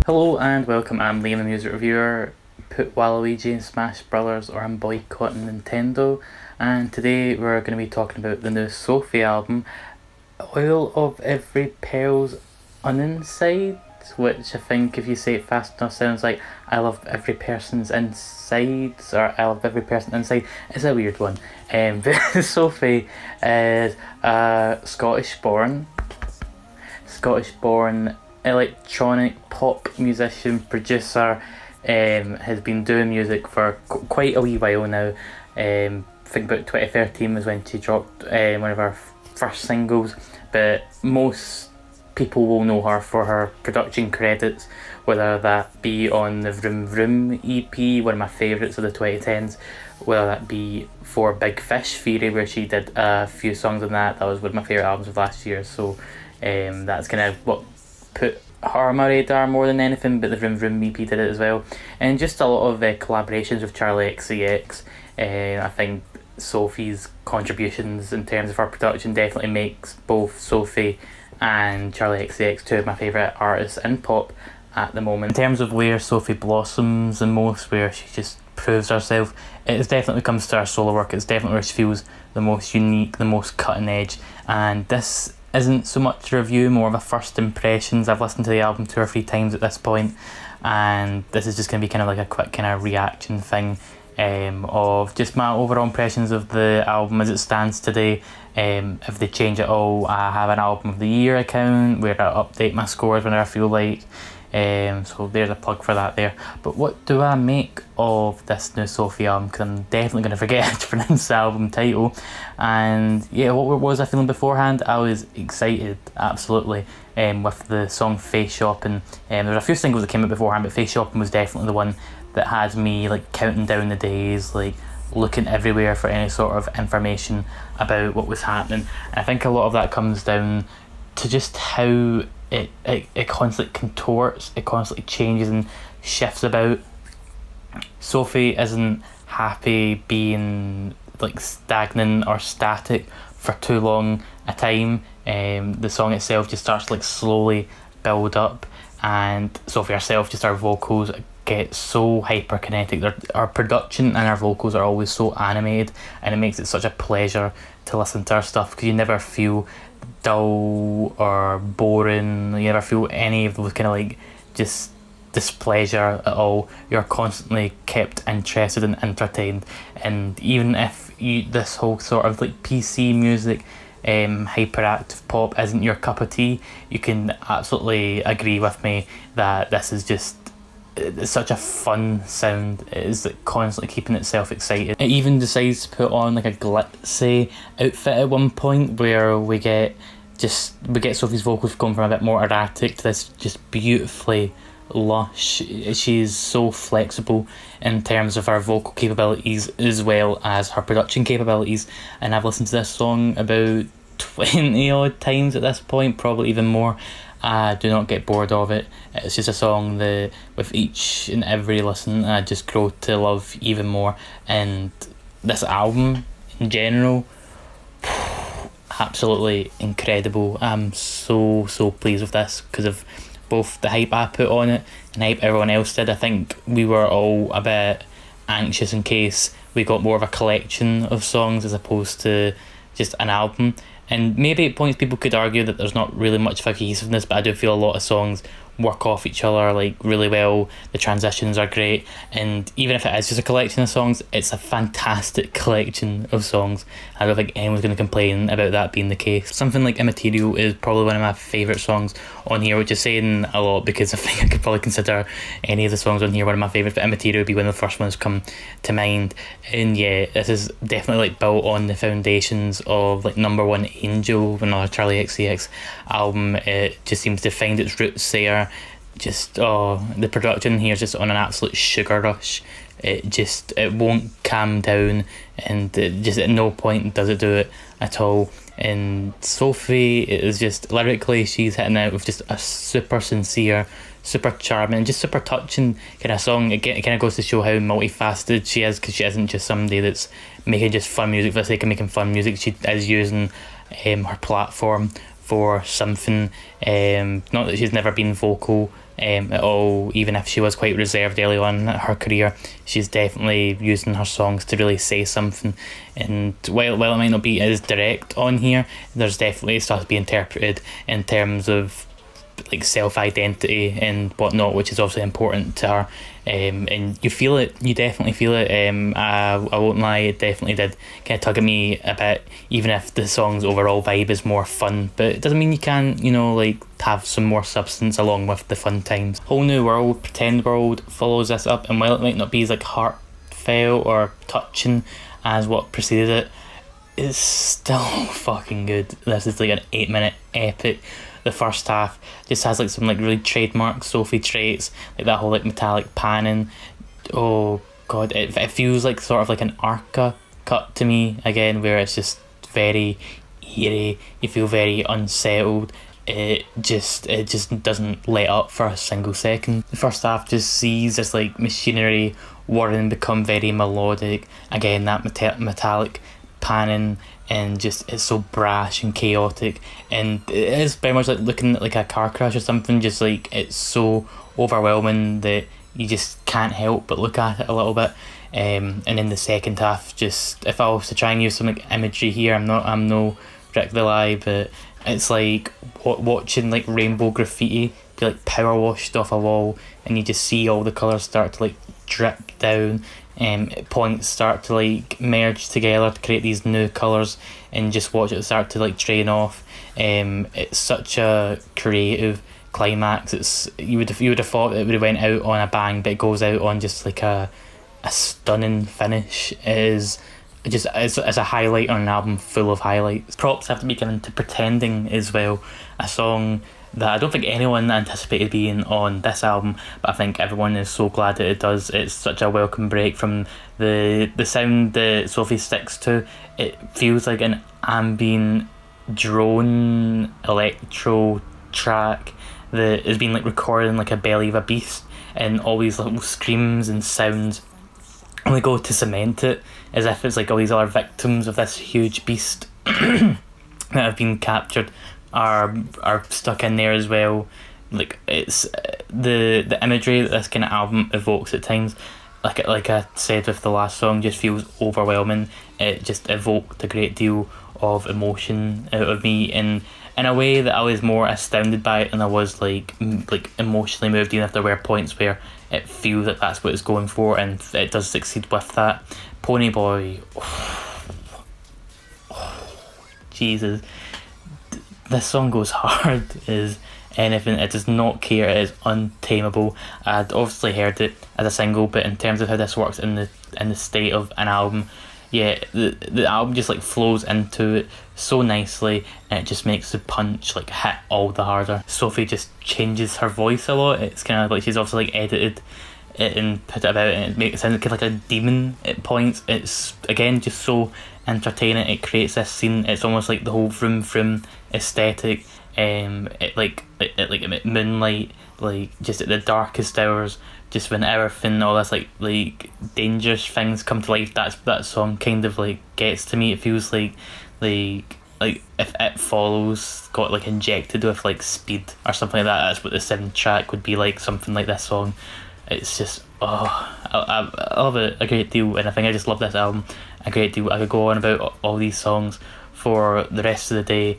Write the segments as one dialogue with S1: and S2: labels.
S1: Hello and welcome, I'm Liam the Music Reviewer. Put Waluigi in Smash Brothers or I'm boycotting Nintendo. And today we're going to be talking about the new SOPHIE album, Oil of Every Pearl's Uninside, which I think if you say it fast enough sounds like I love every person's insides or I love every person inside. It's a weird one. But SOPHIE is a Scottish born electronic pop musician, producer, has been doing music for quite a wee while now. I think about 2013 was when she dropped one of her first singles, but most people will know her for her production credits, whether that be on the Vroom Vroom EP, one of my favourites of the 2010s, whether that be for Big Fish Theory, where she did a few songs on that. That was one of my favourite albums of last year, so that's kind of what put her on my radar more than anything, but the Vroom Vroom EP did it as well. And just a lot of collaborations with Charlie XCX. I think SOPHIE's contributions in terms of her production definitely makes both SOPHIE and Charlie XCX two of my favourite artists in pop at the moment. In terms of where SOPHIE blossoms the most, where she just proves herself, it definitely comes to her solo work. It's definitely where she feels the most unique, the most cutting edge, and this isn't so much a review, more of a first impressions. I've listened to the album 2 or 3 times at this point, and this is just going to be kind of like a quick kind of reaction thing of just my overall impressions of the album as it stands today. If they change it all, I have an album of the year account where I update my scores whenever I feel like. So there's a plug for that there. But what do I make of this new SOPHIE album? Because I'm definitely going to forget how to pronounce the album title. And yeah, what was I feeling beforehand? I was excited, absolutely, with the song Face Shopping. There were a few singles that came out beforehand, but Face Shopping was definitely the one that had me like counting down the days, like looking everywhere for any sort of information about what was happening. And I think a lot of that comes down to just how it constantly contorts, it constantly changes and shifts about. SOPHIE isn't happy being like stagnant or static for too long a time. The song itself just starts to like slowly build up, and SOPHIE herself, just her vocals get so hyperkinetic. Our production and our vocals are always so animated, and it makes it such a pleasure to listen to her stuff because you never feel dull or boring. You never feel any of those kind of like just displeasure at all. You're constantly kept interested and entertained, and even if this whole sort of like PC music, hyperactive pop isn't your cup of tea, you can absolutely agree with me that this is just, it's such a fun sound. It is like constantly keeping itself excited. It even decides to put on like a glitzy outfit at one point where we get SOPHIE's vocals going from a bit more erratic to this just beautifully lush. She's so flexible in terms of her vocal capabilities as well as her production capabilities, and I've listened to this song about 20 odd times at this point, probably even more. I do not get bored of it. It's just a song that with each and every listen I just grow to love even more. And this album in general, absolutely incredible. I'm so pleased with this because of both the hype I put on it and the hype everyone else did. I think we were all a bit anxious in case we got more of a collection of songs as opposed to just an album. And maybe at points people could argue that there's not really much of a cohesiveness, but I do feel a lot of songs work off each other like really well. The transitions are great, and even if it is just a collection of songs, it's a fantastic collection of songs. I don't think anyone's going to complain about that being the case. Something like Immaterial is probably one of my favourite songs on here, which is saying a lot because I think I could probably consider any of the songs on here one of my favourites, but Immaterial would be one of the first ones come to mind. And yeah, this is definitely like built on the foundations of like Number One Angel, another Charlie XCX album. It just seems to find its roots there. Just the production here is just on an absolute sugar rush. It won't calm down, and it just at no point does it do it at all. And SOPHIE is just lyrically, she's hitting out with just a super sincere, super charming, just super touching kind of song. It kind of goes to show how multifaceted she is, because she isn't just somebody that's making just fun music for the sake of making fun music. She is using her platform for something. Not that she's never been vocal at all. Even if she was quite reserved early on in her career, she's definitely using her songs to really say something. And while it might not be as direct on here, there's definitely stuff to be interpreted in terms of like self-identity and whatnot, which is obviously important to her. And you feel it, you definitely feel it. I won't lie, it definitely did kind of tug at me a bit, even if the song's overall vibe is more fun. But it doesn't mean you can't, like have some more substance along with the fun times. Whole New World, Pretend World follows this up, and while it might not be as like heartfelt or touching as what preceded it, it's still fucking good. This is like an 8-minute epic. The first half just has like some like really trademark Sophie traits, like that whole like metallic panning. Oh god, it feels like sort of like an Arca cut to me again, where it's just very eerie, you feel very unsettled. It just doesn't let up for a single second. The first half just sees this like machinery whirring become very melodic. Again, that metallic panning, and just it's so brash and chaotic, and it is very much like looking at like a car crash or something. Just like it's so overwhelming that you just can't help but look at it a little bit. And in the second half, just if I was to try and use some like imagery here, I'm no Rick the Lie, but it's like watching like rainbow graffiti be like power washed off a wall, and you just see all the colours start to like drip down. Points start to like merge together to create these new colours, and just watch it start to like drain off. It's such a creative climax. You would have thought it would have went out on a bang, but it goes out on just like a stunning finish. It's a highlight on an album full of highlights. Props have to be given to Pretending as well, a song that I don't think anyone anticipated being on this album, but I think everyone is so glad that it does. It's such a welcome break from the sound that Sophie sticks to. It feels like an ambient drone electro track that has been like recorded in like a belly of a beast, and all these little screams and sounds only go to cement it, as if it's like all these other victims of this huge beast that have been captured are stuck in there as well. Like it's the imagery that this kind of album evokes at times, like I said with the last song, just feels overwhelming. It just evoked a great deal of emotion out of me, in a way that I was more astounded by it than I was like emotionally moved, even if there were points where it feels like that's what it's going for, and it does succeed with that. Ponyboy, Jesus, this song goes hard as anything. It does not care. It is untamable. I'd obviously heard it as a single, but in terms of how this works in the state of an album, yeah, the album just like flows into it so nicely, and it just makes the punch like hit all the harder. Sophie just changes her voice a lot. It's kind of like she's obviously like edited it and put it about, and it makes it sound like a demon at points. It's again just so entertaining. It creates this scene. It's almost like the whole vroom vroom aesthetic. It moonlight, like just at the darkest hours, just when everything, all this like dangerous things come to life. That song kind of like gets to me. It feels like if It Follows got like injected with like speed or something like that. That's what the 7th track would be like, something like this song. It's just, I love it a great deal, and I think I just love this album a great deal. I could go on about all these songs for the rest of the day.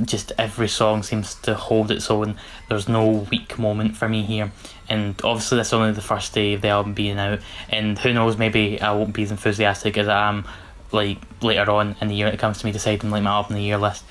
S1: Just every song seems to hold its own. There's no weak moment for me here, and obviously this is only the first day of the album being out, and who knows, maybe I won't be as enthusiastic as I am like later on in the year when it comes to me deciding like my album of the year list.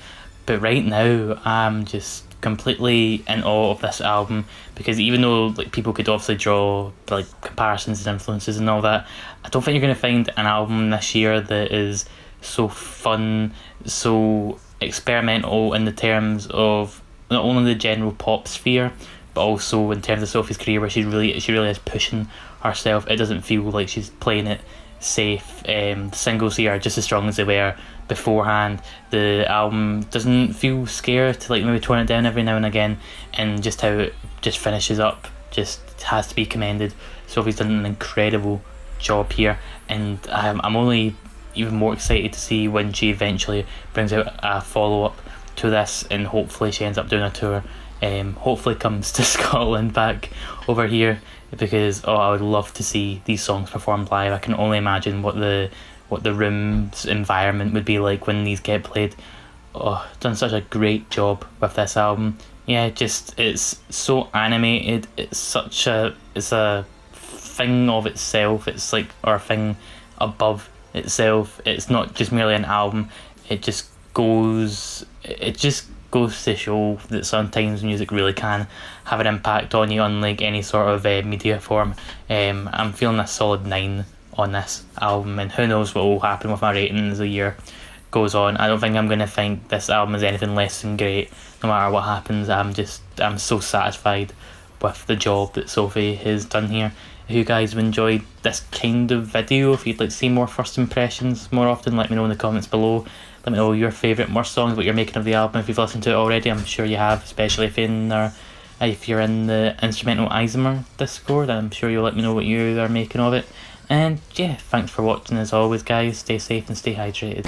S1: But right now I'm just completely in awe of this album, because even though like people could obviously draw like comparisons and influences and all that, I don't think you're going to find an album this year that is so fun, so experimental in the terms of not only the general pop sphere, but also in terms of Sophie's career, where she really is pushing herself. It doesn't feel like she's playing it safe. The singles here are just as strong as they were beforehand. The album doesn't feel scared to like maybe tone it down every now and again, and just how it just finishes up just has to be commended. Sophie's done an incredible job here, and I'm only even more excited to see when she eventually brings out a follow-up to this, and hopefully she ends up doing a tour hopefully comes to Scotland back over here, because I would love to see these songs performed live. I can only imagine what the room's environment would be like when these get played. Done such a great job with this album. Yeah, just it's so animated. It's a thing of itself. It's like our thing above itself. It's not just merely an album. It just goes to show that sometimes music really can have an impact on you, unlike any sort of media form. I'm feeling a solid 9 on this album, and who knows what will happen with my rating as the year goes on. I don't think I'm going to think this album is anything less than great no matter what happens. I'm so satisfied with the job that Sophie has done here. If you guys have enjoyed this kind of video, if you'd like to see more first impressions more often, let me know in the comments below. Let me know your favourite worst songs, what you're making of the album. If you've listened to it already, I'm sure you have, especially if you're in the Instrumental Isomer Discord. I'm sure you'll let me know what you are making of it. And yeah, thanks for watching as always, guys. Stay safe and stay hydrated.